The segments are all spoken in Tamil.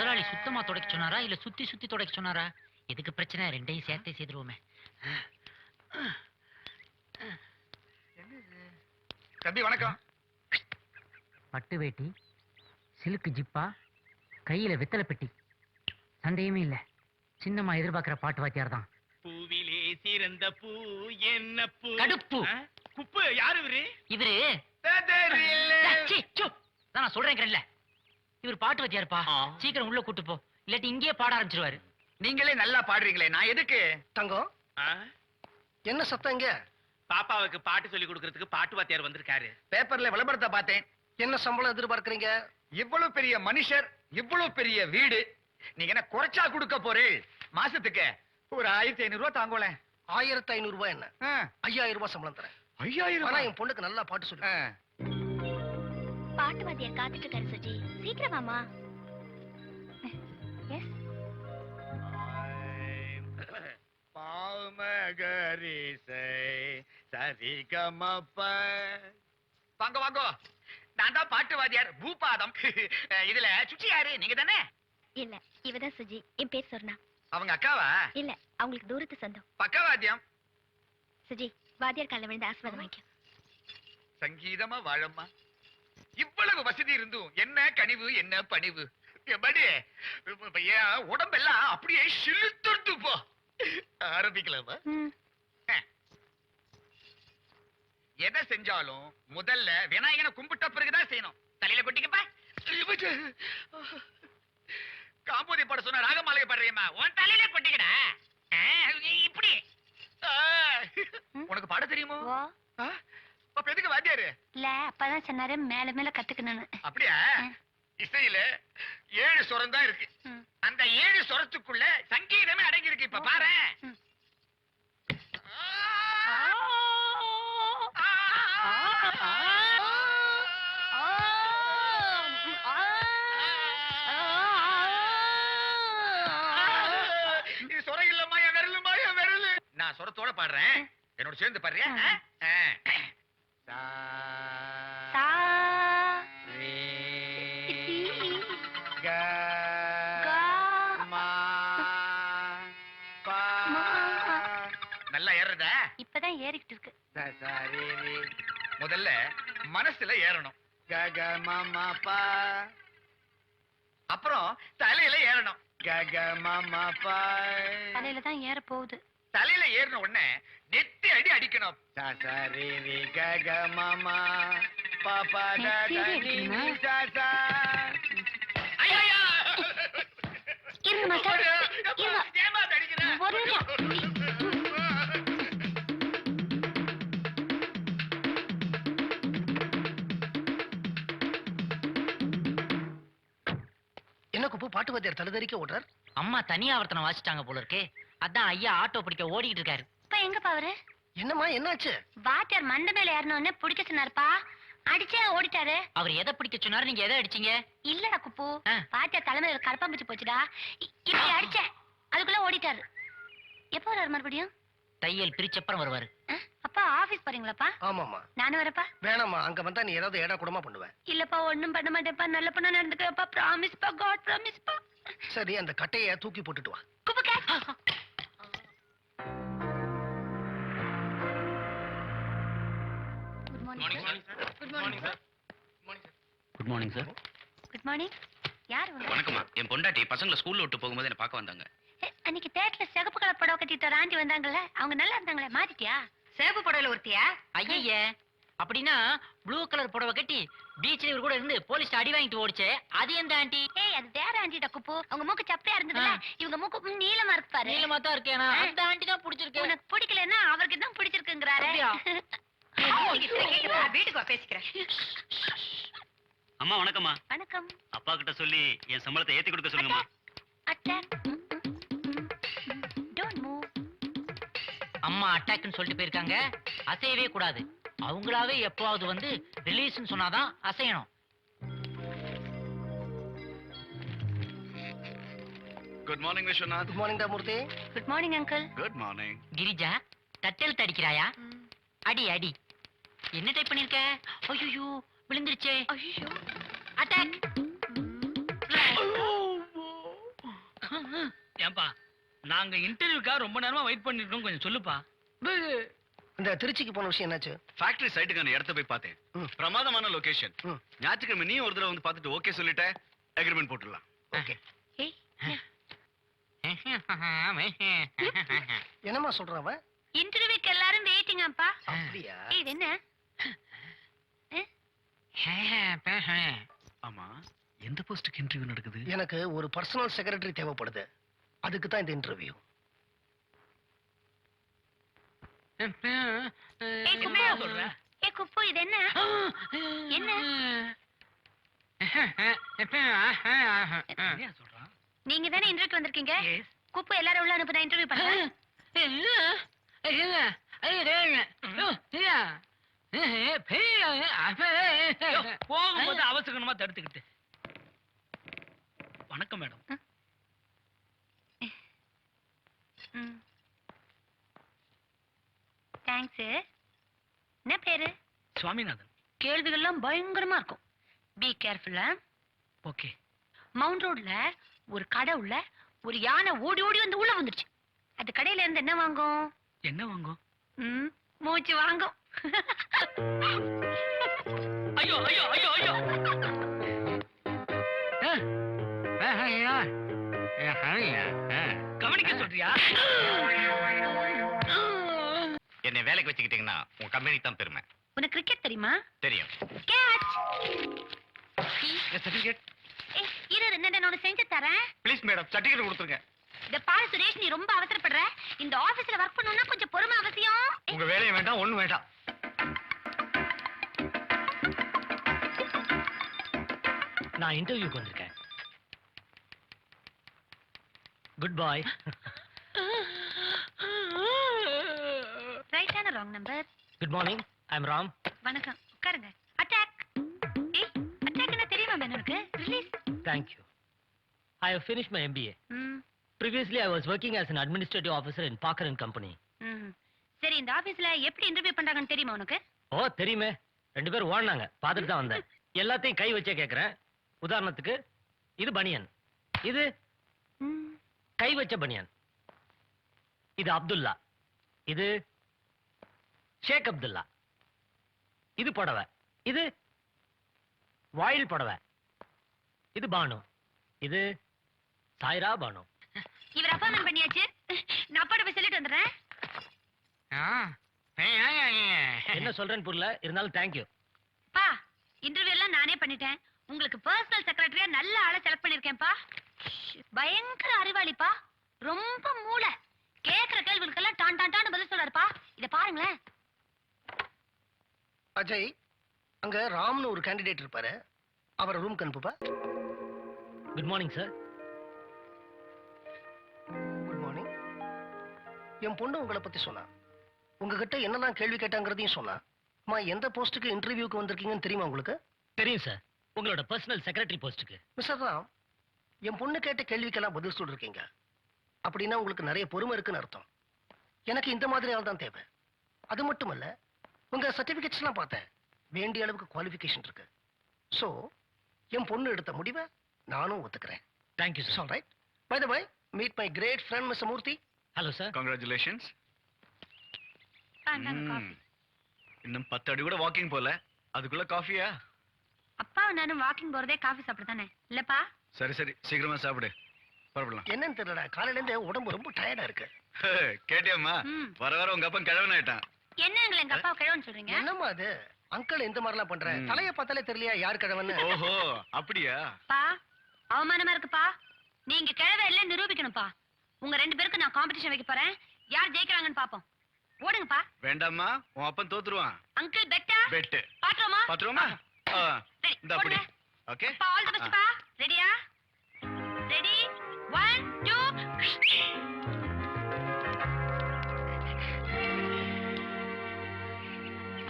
முதலாளி சுத்தமா துடைக்க சொன்னாரா இல்ல சுத்தி சுத்தி துடைக்க சொன்னாரா? எதுக்கு பிரச்சனை? ரெண்டையும் சேர்த்தே செய்துருவோமே. தம்பி வணக்கம். பட்டு வேட்டி, சிலுக்கு ஜிப்பா, கையில வெத்தலை பெட்டி. சந்தேகமே இல்ல, சின்னம்மா எதிர்பார்க்கிற பாட்டு வாத்தியார் தான். பூவிலே சிறந்த பூ என்ன பூ? கடுப்பு. குப்பு. யாரு இவரு? இவரு நான் சொல்றேன். இவர் பாட்டு வாத்தியாருப்பா. சீக்கிரம் உள்ள கூட்டு போ, இல்லாட்டி இங்கேயே பாட ஆரம்பிச்சிருவாரு. நீங்களே நல்லா பாடுறீங்களே, நான் எதுக்கு? தங்கம், என்ன சத்தம் இங்க? பாப்பாவுக்கு பாட்டு சொல்லி கொடுக்கறதுக்கு பாட்டு வாத்தியார் வந்திருக்காரு. பேப்பர்ல விளம்பரத்தை பார்த்தேன். என்ன சம்பளம் எதிர்பார்க்கறீங்க? இவ்வளவு பெரிய மனுஷர், இவ்வளவு பெரிய வீடு, நீங்க என்ன குறைச்சா கொடுக்க போறீங்க? மாசத்துக்கு ஒரு 1500 ரூபாய் தாங்கோல. 1500 ரூபாய் என்ன? 5000 ரூபாய் சம்பளம் தரேன். 5000? ஆனா என் பொண்ணுக்கு நல்லா பாட்டு சொல்லு. பாட்டு வாத்தியார் காத்துட்டு இருக்காரு சுஜி, சீக்கிரம் வாமா. எஸ். பாமகரிசை சரிகமப்ப. வாங்க வாங்க, நான் தான் பாட்டு வாத்தியார் பூபாதம். இதுல சுச்சி யாரு? நீங்க தானே? இல்ல, இவதான் சுஜி. என் பேர் சொர்ணா. அவங்க அக்காவா? இல்ல, அவங்களுக்கு தூரத்து சொந்தம். பக்கவாத்தியம். சுஜி, வாத்தியார் கால விழுந்து ஆசீர்வாதம் வாங்கிக்க. சங்கீதமா வாழம்மா. இவ்வளவு வசதி இருந்தும் என்ன கனிவு, என்ன பணிவு. எப்படி உடம்பெல்லாம் அப்படியே சிலுத்துட்டு போ. ஆரம்பிக்கலாமா? எதை செஞ்சாலும் முதல்ல விநாயகனை கும்பிட்ட பிறகுதான் செய்யணும். தலையில கொட்டிக்கப்பா. காம்போதி பாட சொன்ன ராகமாலையை பாடுறியம்மா, உன் தலையில கொட்டிக்கடா. இப்படி உனக்கு பாட தெரியுமோ? அப்ப எதுக்கு வாத்தியாரு? இல்ல, அப்பதான் சொன்னாரு மேல மேல கத்துக்கணும்னு. அப்படியா? இசையில 7 சுரம் தான் இருக்கு. அந்த 7 சுரத்துக்குள்ள சங்கீதமே அடங்கி இருக்கு. இப்ப பாரு. இது சுரம் இல்லம்மா, என் விரலுமா, என் விரலு. நான் சுரத்தோட பாடுறேன், என்னோட சேர்ந்து பாடுறியா? நல்லா ஏறத? இப்பதான் ஏறிக்கிட்டு இருக்கு. முதல்ல மனசுல ஏறணும். அப்புறம் தலையில ஏறணும். தலையில தான் ஏற போகுது. தலையில ஏறின உடனே நெத்தி அடி அடிக்கணும். என்ன குப்பு, பாட்டு வாத்தியார் தடுதறிக்க ஓடுறார்? அம்மா தனியா ஆவர்த்தனம் வாசிட்டாங்க போல இருக்கே, அதான் ஐயா ஆட்டோ பிடிக்க ஓடிக்கிட்டு இருக்காரு. இப்ப எங்க பாவரு? என்னம்மா, என்னாச்சு? வாத்தியார் மண்டை மேல ஏறணும்னு பிடிக்க சொன்னாருப்பா, அடிச்சே ஓடிட்டாரு. அவர் எதை பிடிக்க சொன்னாரு, நீங்க எதை அடிச்சீங்க? இல்லடா குப்பு, வாத்தியார் தலைமையில கரப்பாம்பூச்சி போச்சுடா, இப்படி அடிச்சேன், அதுக்குள்ள ஓடிட்டாரு. எப்ப வர்றாரு மறுபடியும்? தையல் பிரிச்சப்பறம் வருவாரு. அப்பா ஆபீஸ் போறீங்களாப்பா? ஆமாமா. நானும் வரப்பா. வேணாமா, அங்க வந்தா நீ ஏதாவது ஏடா கூடமா பண்ணுவேன். இல்லப்பா, ஒண்ணும் பண்ண மாட்டேப்பா, நல்ல பண்ண நடந்துக்கப்பா, ப்ராமிஸ் பா, காட் ப்ராமிஸ் பா. சரி, அந்த கட்டைய தூக்கி போட்டுட்டு வா. குப்புக்கா. Good morning sir. Good morning sir. Good morning sir. Good morning. யார் வந்தா? வணக்கம்மா. என் பொண்டாட்டி பசங்களை ஸ்கூல்ல விட்டு போகும்போது என்ன பார்க்க வந்தாங்க. அன்னைக்கு தேட்டர்ல சிகப்பு கலர் புடவை கட்டிட்டு ஒரு ஆண்டி வந்தாங்கல்ல, அவங்க நல்லா இருந்தாங்களே, மாத்திட்டியா? சிவப்பு புடவையில ஒருத்தியா? ஐய, அப்படின்னா ப்ளூ கலர் புடவை கட்டி பீச்ல இவர் கூட இருந்து போலீஸ் அடி வாங்கிட்டு ஓடிச்சே, அது எந்த ஆண்டி? ஏய், அது வேற ஆண்டி டக்குப்பு. அவங்க மூக்கு சப்பையா இருந்ததுல, இவங்க மூக்கு நீளமா இருக்கு பாரு. நீளமா தான் இருக்கேனா? அந்த ஆண்டி தான் பிடிச்சிருக்கு. உனக்கு பிடிக்கலன்னா அவருக்கு தான் பிடிச்சிருக்குங்கறாரே. வீட்டுக்கு வா, பேசிக்கிறேன். அம்மா வணக்கம்மா. வணக்கம். அப்பா கிட்ட சொல்லி என் சம்பளத்தை ஏத்தி கொடுக்க சொல்லுங்கம்மா. அட்டாக். Don't move. அம்மா அட்டாக்னு சொல்லிட்டு போயிருக்காங்க, அசையவே கூடாது. அவங்களாவே எப்பவாவது வந்து ரிலீஸ்னு சொன்னாதான் அசையணும். Good morning Viswanath. Good morning Murthy. Good morning uncle. Good morning. Girija, தட்டெழுத்து அடிக்கிறாயா? அடி அடி. என்ன டைப் பண்ணிருக்க? ஐயோ, விழுந்துருச்சே. ஐயோ, அட்டாக். ஏன்பா நாங்க இன்டர்வியூக்காக ரொம்ப நேரமா வெயிட் பண்ணிட்டு இருக்கோம், கொஞ்சம் சொல்லுப்பா. இந்த திருச்சிக்கு போன விஷயம் என்னாச்சு? ஃபேக்டரி சைட்டுக்கான இடத்த போய் பார்த்தேன். ம். பிரமாதமான லொகேஷன். ம். ஞாயிற்றுக்கிழமை நீ ஒரு தடவை வந்து பார்த்துட்டு ஓகே சொல்லிட்ட, அக்ரிமெண்ட் போட்டுடலாம். ஓகே. ஏய் என்னம்மா சொல்றான் அவன்? இன்டர்வியூக்கு எல்லாரும் வெயிட்டிங் அப்பா. அப்படியா? ஏய் இது என்ன? ஆமா, எந்த போஸ்டுக்கு இன்டர்வியூ நடக்குது? எனக்கு ஒரு பர்சனல் செக்ரட்டரி தேவைப்படுது. அதுக்கு தான் இந்த இன்டர்வியூ. ஏய் குப்பு சொல்ற? ஏய் குப்பு இது என்ன? என்ன? என்ன சொல்றான்? நீங்க தானே இன்டர்வியூக்கு வந்திருக்கீங்க? குப்பு எல்லாரும் உள்ள அனுப்பு, நான் இன்டர்வியூ பண்றேன். போகும்போது அவசரமா தடுத்துக்கிட்டு. வணக்கம் மேடம். தேங்க்ஸ். என்ன பேரு? சுவாமிநாதன். கேள்விகள்லாம் பயங்கரமா இருக்கும். பி கேர்ஃபுல்லா. ஓகே. மவுண்ட் ரோட்ல ஒரு கடை உள்ள ஒரு யானை ஓடி ஓடி வந்து உள்ள வந்துருச்சு. அது கடையில இருந்து என்ன வாங்கும்? என்ன வாங்கும்? மூச்சு வாங்கும். ஐயோ ஐயோ ஐயோ ஐயோ. கவனிக்க சொல்றியா? என்னை வேலைக்கு வச்சுக்கிட்டீங்கன்னா உங்க கம்பெனி தான் பெருமை. உனக்கு கிரிக்கெட் தெரியுமா? தெரியும். கேட்ச். சர்டிபிகேட் ஏய் இரு நான் உனக்கு செஞ்சு தரேன். ப்ளீஸ் மேடம், சர்டிபிகேட் கொடுத்துருங்க. இந்த பாரு சுரேஷ், நீ ரொம்ப அவசரப்படுற. இந்த ஆபீஸ்ல வர்க் பண்ணனும்னா கொஞ்சம் பொறுமை அவசியம். உங்க வேலையும் வேண்டாம், ஒண்ணும் வேண்டாம். நான் இன்டர்வியூக்கு வந்திருக்கேன். Good bye. ரைட்டான wrong number. Good morning, I am Ram. வணக்கம், உட்காருங்க. அட்டாக். ஏய் அட்டாக் என்ன தெரியுமா உனக்கு? Release. Thank you. I have finished my MBA. Previously, I was working as an administrative officer in Parker and Company. சரி, இந்த ஆபீஸ்ல எப்படி இன்டர்வியூ பண்றாங்கன்னு தெரியுமா உனக்கு? ஓ தெரியுமே, 2 பேர் ஓடுனாங்க, பார்த்துட்டு தான் வந்தேன். எல்லாத்தையும் கை வச்சே கேட்கறேன். உதாரணத்துக்கு இது பனியன், இது கை வச்ச பனியன், இது அப்துல்லா, இது ஷேக் அப்துல்லா, இது புடவை, இது வாயில் புடவை, இது பானு, இது சாய்ரா பானு. இவர் அப்பாயின்மெண்ட் பண்ணியாச்சு. நான் அப்பாட்ட போய் சொல்லிட்டு வந்துடுறேன். என்ன சொல்றேன்னு புரியல, இருந்தாலும் தேங்க்யூ. பா இன்டர்வியூ எல்லாம் நானே பண்ணிட்டேன். உங்களுக்கு பர்சனல் செக்ரட்டரியா நல்ல ஆளை செலக்ட் பண்ணிருக்கேன்ப்பா. பயங்கர அறிவாளிப்பா, ரொம்ப மூளை. கேக்குற கேள்விகளுக்கெல்லாம் டான் டான் டான் பதில் சொல்றாருப்பா. இத பாருங்களேன். அஜய், அங்க ராம்னு ஒரு கேண்டிடேட் இருப்பாரு, அவரை ரூம்க்கு அனுப்புப்பா. Good morning sir. Good morning. என் பொண்ணு உங்களை பத்தி சொன்னா, உங்ககிட்ட என்னெல்லாம் கேள்வி கேட்டாங்கிறதையும் சொன்னா. அம்மா, எந்த போஸ்ட்டுக்கு இன்டர்வியூக்கு வந்திருக்கீங்கன்னு தெரியுமா உங்களுக்கு? தெரியும் சார், உங்களோட பர்சனல் செக்ரட்டரி போஸ்ட்டுக்கு. மிஸ்டர் ராம், என் பொண்ணு கேட்ட கேள்விக்கெல்லாம் பதில் சொல்லிருக்கீங்க. அப்படின்னா உங்களுக்கு நிறைய பொறுமை இருக்குன்னு அர்த்தம். எனக்கு இந்த மாதிரி ஆள் தான் தேவை. அது மட்டுமல்ல, உங்க சர்டிபிகேட்ஸ் எல்லாம் பார்த்தேன், வேண்டிய அளவுக்கு குவாலிஃபிகேஷன் இருக்கு. சோ என் பொண்ணு எடுத்த முடிவை நானும் ஒத்துக்கிறேன். Thank you sir. All right. By the way, meet my great friend Mr Murthy. Hello sir. Congratulations. இந்தாங்க காஃபி. இன்னும் 10 அடி கூட வாக்கிங் போல, அதுக்குள்ள காஃபியா? அப்பா நானும் வாக்கிங் போறதே காஃபி சாப்பிட தானே இல்லப்பா? சரி சரி, சீக்கிரமா சாப்பிடு, புறப்படலாம். என்னன்னு தெரியல, காலையில இருந்து உடம்பு ரொம்ப டயர்டா இருக்கு. கேட்டியம்மா, வர வர உங்க அப்பன் கிழவன் ஆயிட்டான். என்னங்க எங்க அப்பா கிழவன் சொல்றீங்க? என்னம்மா அது, அங்கிள் இந்த மாதிரி எல்லாம் பண்ற? தலைய பார்த்தாலே தெரியலையா யார் கிழவன்னு? ஓஹோ அப்படியா? பா அவமானமா இருக்குப்பா. நீங்க கிழவ இல்ல நிரூபிக்கணும்ப்பா. உங்க 2 பேருக்கு நான் காம்படிஷன் வைக்க போறேன். யார் ஜெயிக்கிறாங்கன்னு பாப்போம். ஓடுங்கப்பா. வேண்டாம்மா, உன் அப்பன் தோத்துருவான். அங்கிள் பெட்டா? பெட் பாத்துறோமா? பாத்துருவோமா? இந்த அப்படி. ஓகே. பா ஆல் தி பெஸ்ட் பா. ரெடியா? ரெடி 1 2.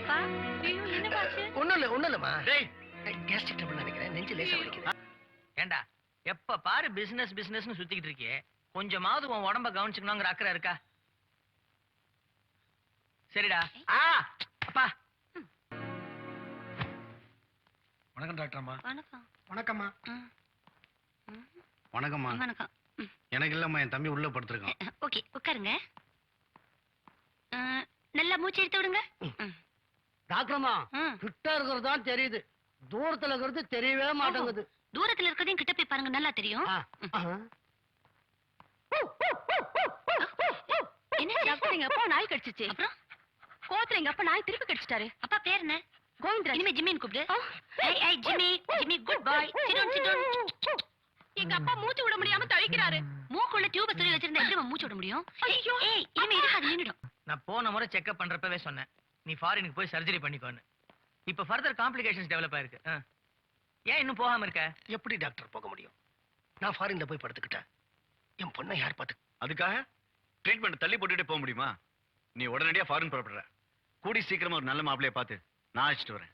பா ஐயோ என்ன பாச்சு? ஒண்ணும் இல்லம்மா, டேய் கேஸ்ட்ரிக் ட்ரபிள் நினைக்கிறேன், நெஞ்சு லேசா வலிக்குது. ஏண்டா எப்ப பாரு பிசினஸ் பிசினஸ்னு சுத்திக்கிட்டு இருக்கியே, கொஞ்சமாவது உன் உடம்ப கவனிச்சுக்கணுங்கிற அக்கறை இருக்கா? சரிடா. அப்பா வணக்கம் டாக்டர் அம்மா. வணக்கம். வணக்கம்மா. வணக்கம்மா. வணக்கம். எனக்கு இல்லம்மா, என் தம்பி உள்ள படுத்திருக்கான். ஓகே உட்காருங்க. நல்லா மூச்சு எடுத்து விடுங்க. டாக்டர்மா ம். கிட்ட இருக்கிறது தான் தெரியுது, தூரத்துல இருக்கிறது தெரியவே மாட்டேங்குது. தூரத்துல இருக்கிறதையும் கிட்ட போய் பாருங்க, நல்லா தெரியும். என்ன டாக்டர், எங்க அப்பா நாய் கடிச்சிச்சு. அப்புறம் கோத்துல எங்க அப்பா நாய் திருப்பி கடிச்சிட்டாரு. அப்பா பேர் என்ன? கோவிந்தராஜ். இனிமே ஜிம்மின்னு கூப்பிடு. ஏய் ஏய் Jimmy, Jimmy good bye. Sit down. எங்க அப்பா மூச்சு விட முடியாம தவிக்கிறாரு. மூக்குள்ள டியூப சொல்லி வச்சிருந்தா எப்படி மூச்சு விட முடியும்? ஐயோ ஏய் இனிமே இருக்காது, நின்னுடும். நான் போன முறை செக்அப் பண்றப்பவே சொன்னேன், நீ ஃபாரினுக்கு போய் சர்ஜரி பண்ணிக்கோன்னு. இப்ப ஃபர்தர் காம்ப்ளிகேஷன்ஸ் டெவலப் ஆயிருக்கு. ஏன் இன்னும் போகாம இருக்க? எப்படி டாக்டர் போக முடியும்? நான் ஃபாரின்ல போய் படுத்துக்கிட்டேன். என் பொண்ணை யார் பார்த்து? அதுக்காக ட்ரீட்மெண்ட் தள்ளி போட்டுட்டு போக முடியுமா? நீ உடனடியா ஃபாரின் புறப்படுற. கூடி சீக்கிரமா ஒரு நல்ல மாப்பிளைய பார்த்து நான் அழைச்சிட்டு வரேன்.